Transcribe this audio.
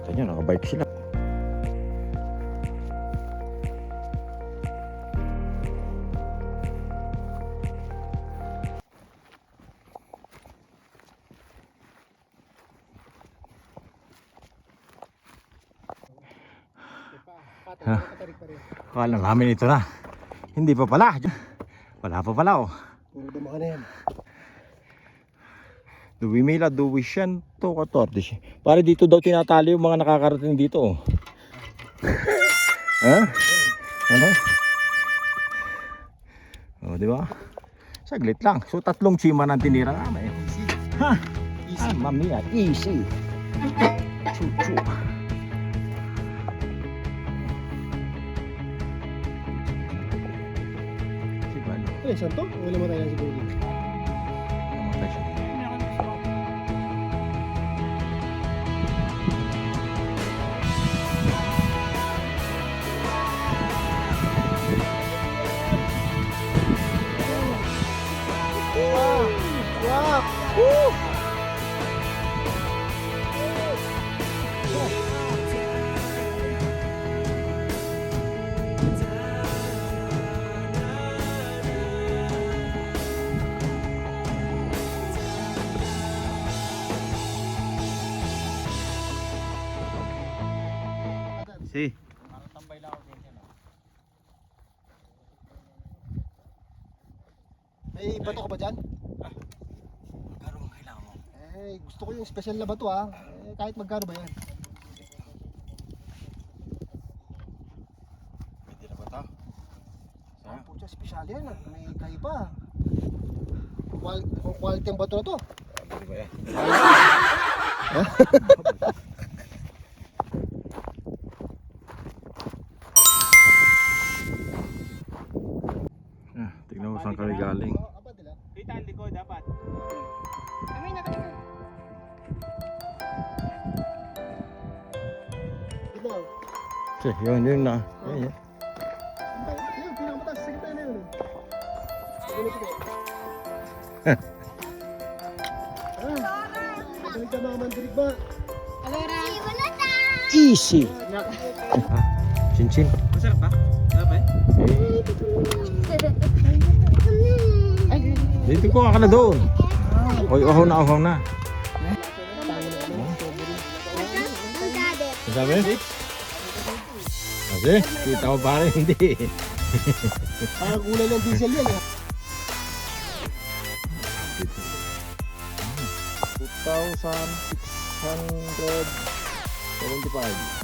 Kita nyo, nakabike sila. Akala namin ito na. Hindi pa pala. Wala pa pala oh. Puro dumaan na yan. Duwimila, duwisyan to 14. Pare dito daw tinatali yung mga nakakarating dito oh. Ha? Ano? Oh, di ba? Saglit lang. So tatlong chima nang tinira namin. Ha? Easy. Ah, mamia, easy. Chuchu. Eh, saan to? Wala mo tayo lang siguro. Namatay siya. Wow! Si. May bato ka ba dyan? Magkano ang kailangan mo? Eh, gusto ko yung special na bato ah. Eh, kahit magkano ba yan? Pwede na ba ito? Ah, pucha, special yan ah. May kayo pa. Quality ang bato na to. Pwede ba yan? Tignan mo saan kami galing. Dito ang likod dapat. Kami nakalikod. Ito. Yun na. Yan. Ayun, pinakamataas sa gitna na yun. Sige. Magaling ka mga mandirig ba? Easy. Chin-chin. Masarap ba? Sarap eh? Dito ko ka na doon. Oy, uhaw na. Sabi? Kasi, kita ko pare hindi. Parang kulay ng diesel yan eh. 2,675.